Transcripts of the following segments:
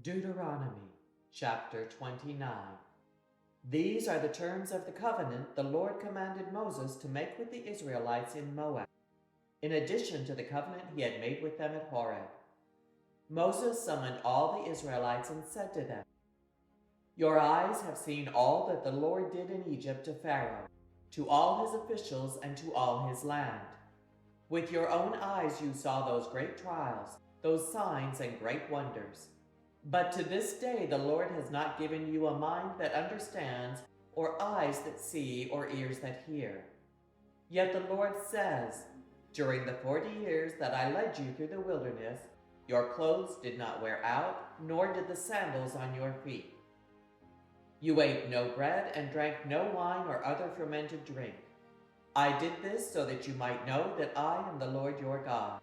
Deuteronomy chapter 29. These are the terms of the covenant the Lord commanded Moses to make with the Israelites in Moab, in addition to the covenant he had made with them at Horeb. Moses summoned all the Israelites and said to them, "Your eyes have seen all that the Lord did in Egypt to Pharaoh, to all his officials, and to all his land. With your own eyes you saw those great trials, those signs and great wonders. But to this day the Lord has not given you a mind that understands, or eyes that see, or ears that hear. Yet the Lord says, during the 40 years that I led you through the wilderness, your clothes did not wear out, nor did the sandals on your feet. You ate no bread and drank no wine or other fermented drink. I did this so that you might know that I am the Lord your God.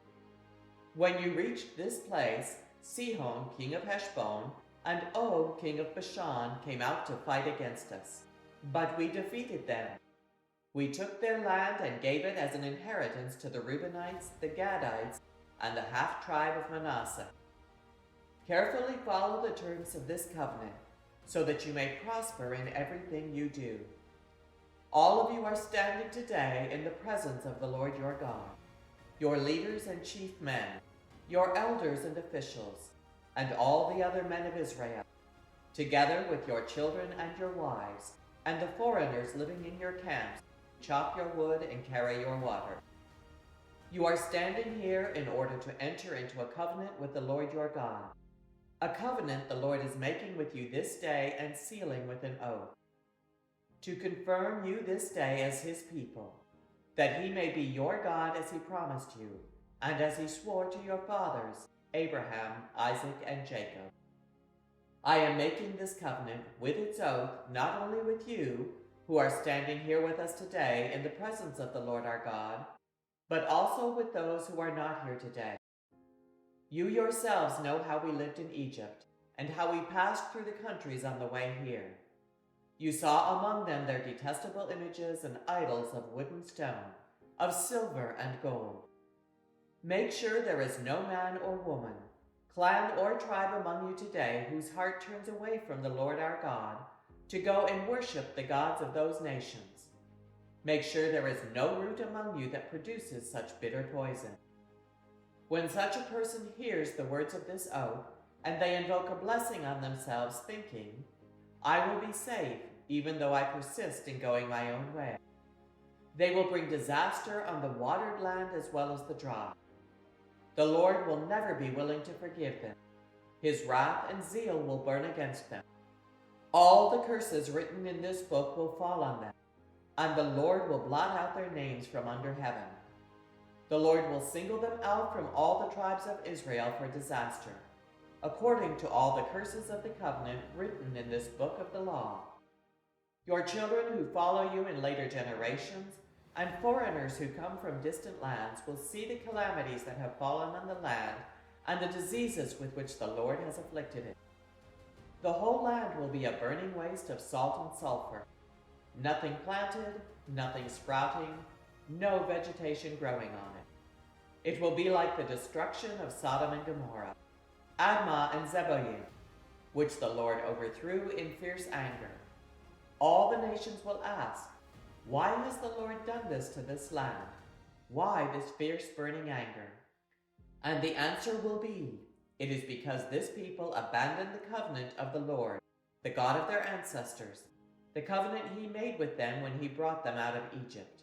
When you reached this place, Sihon, king of Heshbon, and Og, king of Bashan, came out to fight against us. But we defeated them. We took their land and gave it as an inheritance to the Reubenites, the Gadites, and the half-tribe of Manasseh. Carefully follow the terms of this covenant, so that you may prosper in everything you do. All of you are standing today in the presence of the Lord your God, your leaders and chief men, your elders and officials, and all the other men of Israel, together with your children and your wives, and the foreigners living in your camps, chop your wood and carry your water. You are standing here in order to enter into a covenant with the Lord your God, a covenant the Lord is making with you this day and sealing with an oath, to confirm you this day as his people, that he may be your God as he promised you, and as he swore to your fathers, Abraham, Isaac, and Jacob. I am making this covenant with its oath not only with you, who are standing here with us today in the presence of the Lord our God, but also with those who are not here today. You yourselves know how we lived in Egypt, and how we passed through the countries on the way here. You saw among them their detestable images and idols of wood and stone, of silver and gold. Make sure there is no man or woman, clan or tribe among you today whose heart turns away from the Lord our God to go and worship the gods of those nations. Make sure there is no root among you that produces such bitter poison. When such a person hears the words of this oath, and they invoke a blessing on themselves, thinking, I will be safe, even though I persist in going my own way, they will bring disaster on the watered land as well as the dry. The Lord will never be willing to forgive them. His wrath and zeal will burn against them. All the curses written in this book will fall on them, and the Lord will blot out their names from under heaven. The Lord will single them out from all the tribes of Israel for disaster, according to all the curses of the covenant written in this book of the law. Your children who follow you in later generations, and foreigners who come from distant lands will see the calamities that have fallen on the land and the diseases with which the Lord has afflicted it. The whole land will be a burning waste of salt and sulfur, nothing planted, nothing sprouting, no vegetation growing on it. It will be like the destruction of Sodom and Gomorrah, Admah and Zeboim, which the Lord overthrew in fierce anger. All the nations will ask, why has the Lord done this to this land? Why this fierce burning anger? And the answer will be, it is because this people abandoned the covenant of the Lord, the God of their ancestors, the covenant he made with them when he brought them out of Egypt.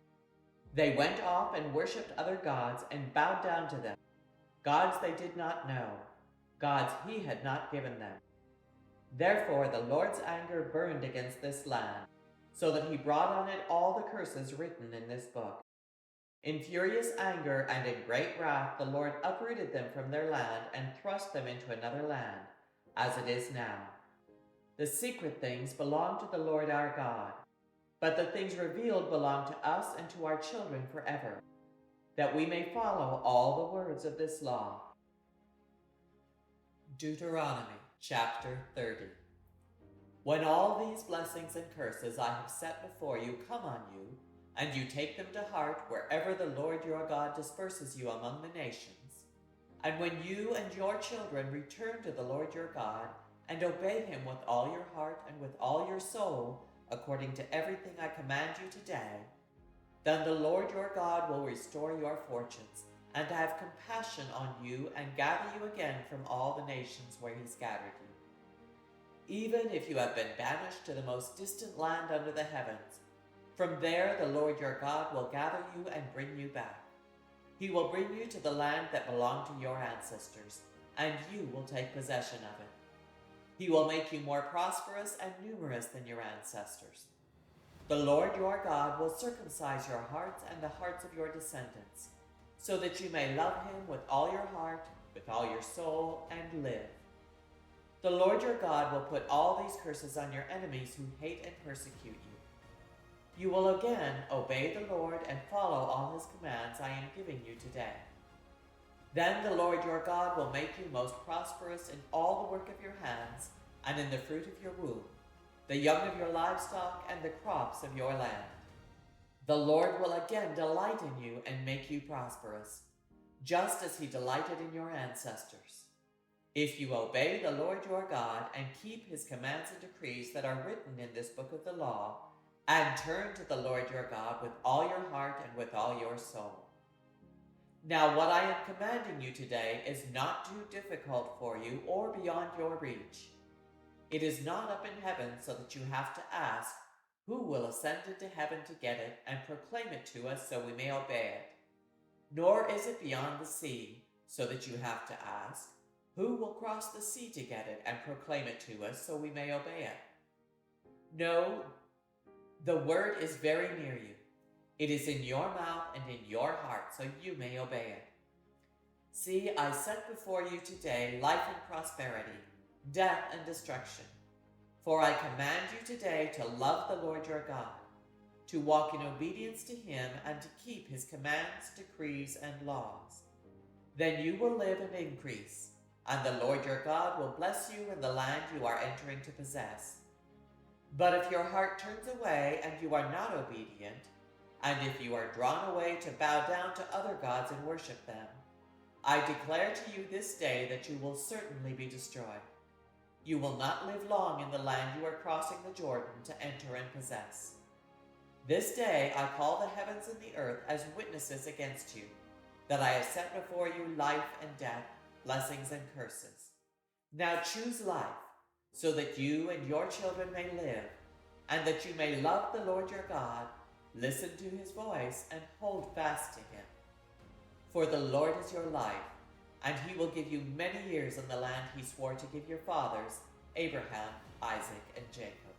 They went off and worshipped other gods and bowed down to them, gods they did not know, gods he had not given them. Therefore the Lord's anger burned against this land, so that he brought on it all the curses written in this book. In furious anger and in great wrath the Lord uprooted them from their land and thrust them into another land, as it is now. The secret things belong to the Lord our God, but the things revealed belong to us and to our children forever, that we may follow all the words of this law. Deuteronomy chapter 30. When all these blessings and curses I have set before you come on you, and you take them to heart wherever the Lord your God disperses you among the nations, and when you and your children return to the Lord your God and obey him with all your heart and with all your soul, according to everything I command you today, then the Lord your God will restore your fortunes, and have compassion on you, and gather you again from all the nations where he scattered you. Even if you have been banished to the most distant land under the heavens, from there the Lord your God will gather you and bring you back. He will bring you to the land that belonged to your ancestors, and you will take possession of it. He will make you more prosperous and numerous than your ancestors. The Lord your God will circumcise your hearts and the hearts of your descendants, so that you may love him with all your heart, with all your soul, and live. The Lord your God will put all these curses on your enemies who hate and persecute you. You will again obey the Lord and follow all his commands I am giving you today. Then the Lord your God will make you most prosperous in all the work of your hands and in the fruit of your womb, the young of your livestock and the crops of your land. The Lord will again delight in you and make you prosperous, just as he delighted in your ancestors. If you obey the Lord your God and keep his commands and decrees that are written in this book of the law, and turn to the Lord your God with all your heart and with all your soul. Now what I am commanding you today is not too difficult for you or beyond your reach. It is not up in heaven so that you have to ask, who will ascend into heaven to get it and proclaim it to us so we may obey it? Nor is it beyond the sea, so that you have to ask, who will cross the sea to get it and proclaim it to us so we may obey it? No, the word is very near you. It is in your mouth and in your heart, so you may obey it. See, I set before you today life and prosperity, death and destruction. For I command you today to love the Lord your God, to walk in obedience to him and to keep his commands, decrees, and laws. Then you will live and increase, and the Lord your God will bless you in the land you are entering to possess. But if your heart turns away and you are not obedient, and if you are drawn away to bow down to other gods and worship them, I declare to you this day that you will certainly be destroyed. You will not live long in the land you are crossing the Jordan to enter and possess. This day I call the heavens and the earth as witnesses against you, that I have set before you life and death, blessings and curses. Now choose life, so that you and your children may live, and that you may love the Lord your God, listen to his voice, and hold fast to him. For the Lord is your life, and he will give you many years in the land he swore to give your fathers, Abraham, Isaac, and Jacob.